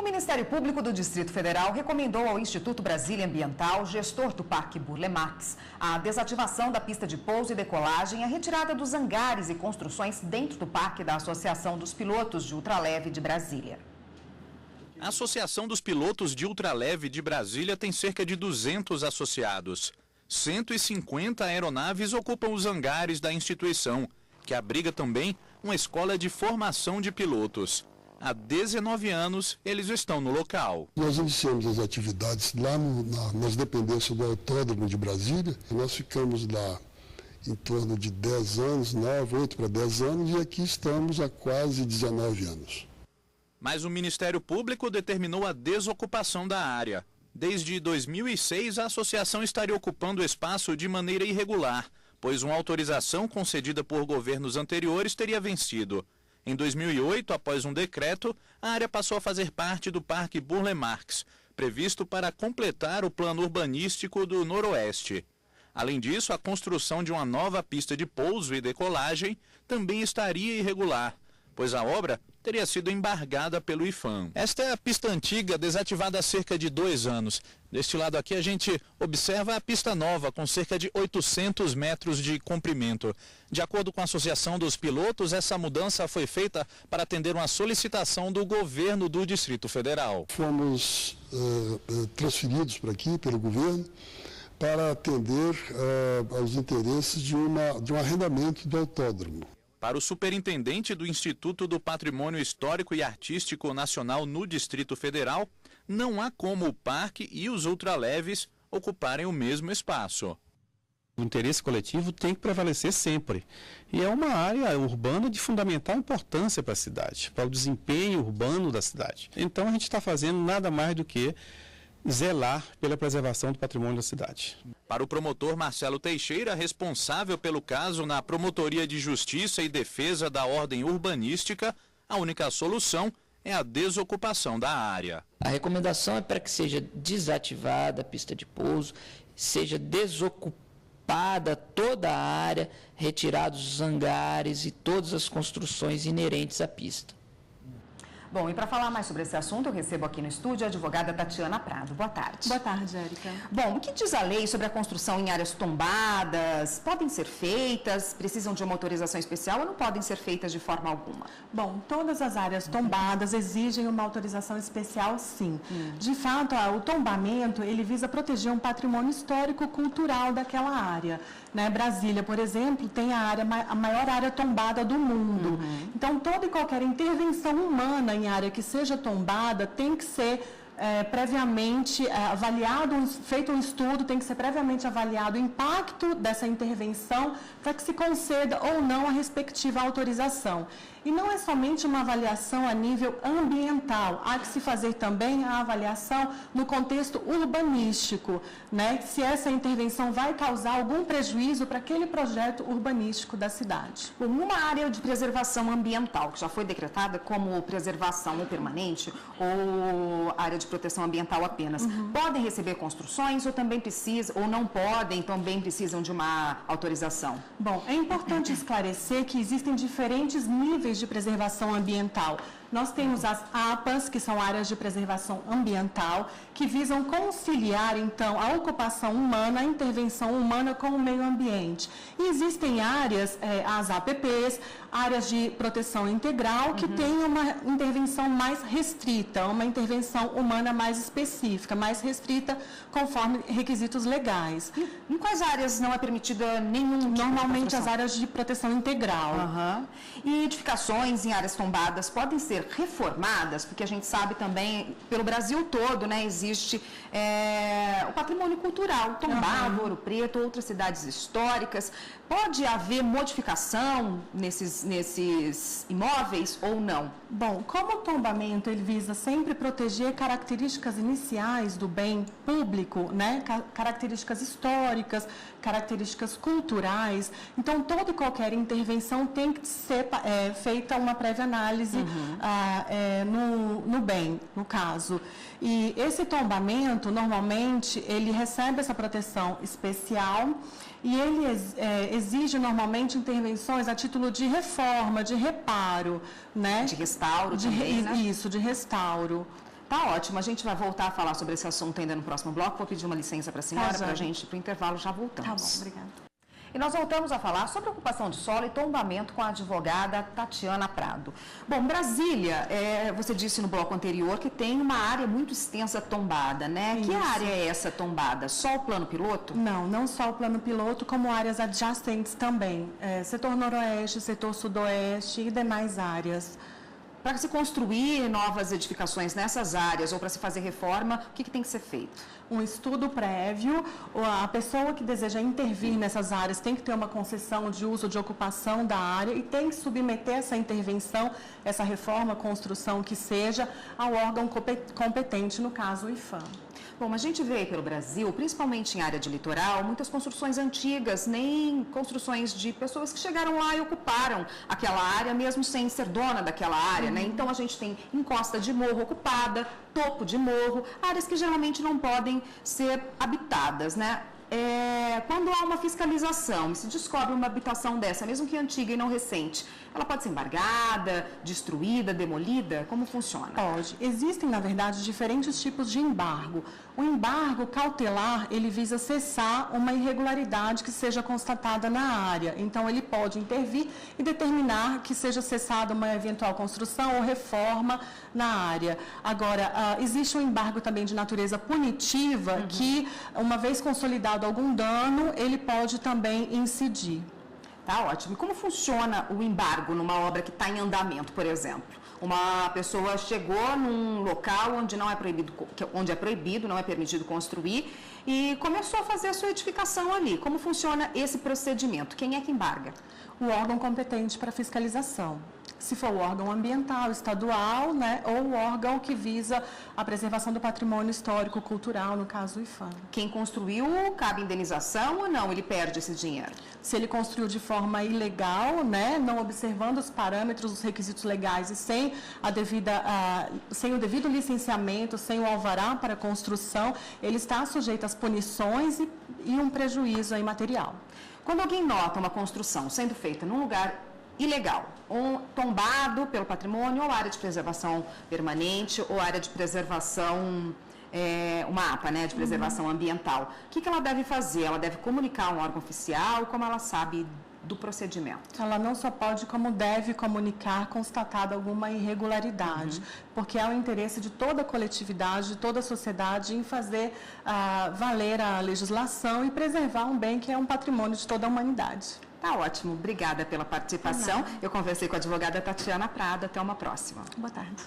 O Ministério Público do Distrito Federal recomendou ao Instituto Brasília Ambiental, gestor do Parque Burle Marx, a desativação da pista de pouso e decolagem e a retirada dos hangares e construções dentro do parque da Associação dos Pilotos de Ultraleve de Brasília. A Associação dos Pilotos de Ultraleve de Brasília tem cerca de 200 associados. 150 aeronaves ocupam os hangares da instituição, que abriga também uma escola de formação de pilotos. Há 19 anos, eles estão no local. Nós iniciamos as atividades lá nas dependências do Autódromo de Brasília. Nós ficamos lá em torno de 10 anos, 8 para 10 anos, e aqui estamos há quase 19 anos. Mas o Ministério Público determinou a desocupação da área. Desde 2006, a associação estaria ocupando o espaço de maneira irregular, pois uma autorização concedida por governos anteriores teria vencido. Em 2008, após um decreto, a área passou a fazer parte do Parque Burle Marx, previsto para completar o plano urbanístico do Noroeste. Além disso, a construção de uma nova pista de pouso e decolagem também estaria irregular, pois a obra teria sido embargada pelo IPHAN. Esta é a pista antiga, desativada há cerca de 2 anos. Deste lado aqui a gente observa a pista nova, com cerca de 800 metros de comprimento. De acordo com a Associação dos Pilotos, essa mudança foi feita para atender uma solicitação do governo do Distrito Federal. Fomos transferidos para aqui pelo governo para atender aos interesses de um arrendamento do autódromo. Para o superintendente do Instituto do Patrimônio Histórico e Artístico Nacional no Distrito Federal, não há como o parque e os ultraleves ocuparem o mesmo espaço. O interesse coletivo tem que prevalecer sempre. E é uma área urbana de fundamental importância para a cidade, para o desempenho urbano da cidade. Então a gente está fazendo nada mais do que zelar pela preservação do patrimônio da cidade. Para o promotor Marcelo Teixeira, responsável pelo caso na Promotoria de Justiça e Defesa da Ordem Urbanística, a única solução é a desocupação da área. A recomendação é para que seja desativada a pista de pouso, seja desocupada toda a área, retirados os hangares e todas as construções inerentes à pista. Bom, e para falar mais sobre esse assunto, eu recebo aqui no estúdio a advogada Tatiana Prado. Boa tarde. Boa tarde, Érica. Bom, o que diz a lei sobre a construção em áreas tombadas? Podem ser feitas? Precisam de uma autorização especial ou não podem ser feitas de forma alguma? Bom, todas as áreas tombadas exigem uma autorização especial, sim. De fato, o tombamento, ele visa proteger um patrimônio histórico-cultural daquela área. Né? Brasília, por exemplo, tem a maior área tombada do mundo. Então, toda e qualquer intervenção humana em área que seja tombada tem que ser previamente avaliado, feito um estudo, tem que ser previamente avaliado o impacto dessa intervenção para que se conceda ou não a respectiva autorização. E não é somente uma avaliação a nível ambiental, há que se fazer também a avaliação no contexto urbanístico, né? Se essa intervenção vai causar algum prejuízo para aquele projeto urbanístico da cidade. Bom, numa área de preservação ambiental, que já foi decretada como preservação ou permanente, ou área de proteção ambiental apenas, podem receber construções ou também precisam, ou não podem, também precisam de uma autorização? Bom, é importante esclarecer que existem diferentes níveis de preservação ambiental. Nós temos as APAs, que são áreas de preservação ambiental, que visam conciliar, então, a ocupação humana, a intervenção humana com o meio ambiente. E existem áreas, as APPs, áreas de proteção integral, que têm uma intervenção mais restrita, uma intervenção humana mais específica, mais restrita, conforme requisitos legais. Em quais áreas não é permitida nenhum tipo Normalmente de as áreas de proteção integral. E edificações em áreas tombadas podem ser reformadas, porque a gente sabe também, pelo Brasil todo, né, existe o patrimônio cultural, tombado, Ouro Preto, outras cidades históricas. Pode haver modificação nesses imóveis ou não? Bom, como o tombamento ele visa sempre proteger características iniciais do bem público, né, características históricas, características culturais, então toda e qualquer intervenção tem que ser feita uma prévia análise no bem, no caso. E esse tombamento, normalmente, ele recebe essa proteção especial e ele exige, normalmente, intervenções a título de reforma, de reparo, né? De restauro também, né? Isso, de restauro. Tá ótimo, a gente vai voltar a falar sobre esse assunto ainda no próximo bloco. Vou pedir uma licença para a senhora, para a gente ir para o intervalo, já voltamos. Tá bom, obrigada. E nós voltamos a falar sobre ocupação de solo e tombamento com a advogada Tatiana Prado. Bom, Brasília, você disse no bloco anterior que tem uma área muito extensa tombada, né? Isso. Que área é essa tombada? Só o plano piloto? Não só o plano piloto, como áreas adjacentes também. Setor noroeste, setor sudoeste e demais áreas. Para se construir novas edificações nessas áreas ou para se fazer reforma, o que tem que ser feito? Um estudo prévio, a pessoa que deseja intervir nessas áreas tem que ter uma concessão de uso de ocupação da área e tem que submeter essa intervenção, essa reforma, construção que seja, ao órgão competente, no caso o IPHAN. Bom, a gente vê aí pelo Brasil, principalmente em área de litoral, muitas construções antigas, nem construções de pessoas que chegaram lá e ocuparam aquela área, mesmo sem ser dona daquela área, né? Então, a gente tem encosta de morro ocupada, topo de morro, áreas que geralmente não podem ser habitadas, né? Quando há uma fiscalização e se descobre uma habitação dessa, mesmo que antiga e não recente, ela pode ser embargada, destruída, demolida? Como funciona? Pode. Existem, na verdade, diferentes tipos de embargo. O embargo cautelar, ele visa cessar uma irregularidade que seja constatada na área. Então, ele pode intervir e determinar que seja cessada uma eventual construção ou reforma na área. Agora, existe um embargo também de natureza punitiva, que, uma vez consolidado algum dano, ele pode também incidir. Tá ótimo. E como funciona o embargo numa obra que está em andamento, por exemplo? Uma pessoa chegou num local onde não é proibido, não é permitido construir e começou a fazer a sua edificação ali. Como funciona esse procedimento? Quem é que embarga? O órgão competente para fiscalização. Se for o órgão ambiental, estadual, né, ou o órgão que visa a preservação do patrimônio histórico, cultural, no caso o IPHAN. Quem construiu, cabe indenização ou não? Ele perde esse dinheiro? Se ele construiu de forma ilegal, né, não observando os parâmetros, os requisitos legais e sem o devido licenciamento, sem o alvará para construção, ele está sujeito às punições e um prejuízo aí material. Quando alguém nota uma construção sendo feita num lugar ilegal, tombado pelo patrimônio, ou área de preservação permanente, ou área de preservação, uma APA, né, de preservação ambiental, o que ela deve fazer? Ela deve comunicar a um órgão oficial? Como ela sabe do procedimento? Ela não só pode, como deve comunicar constatada alguma irregularidade, porque é o interesse de toda a coletividade, de toda a sociedade em fazer valer a legislação e preservar um bem que é um patrimônio de toda a humanidade. Tá ótimo, obrigada pela participação. Eu conversei com a advogada Tatiana Prado, até uma próxima. Boa tarde.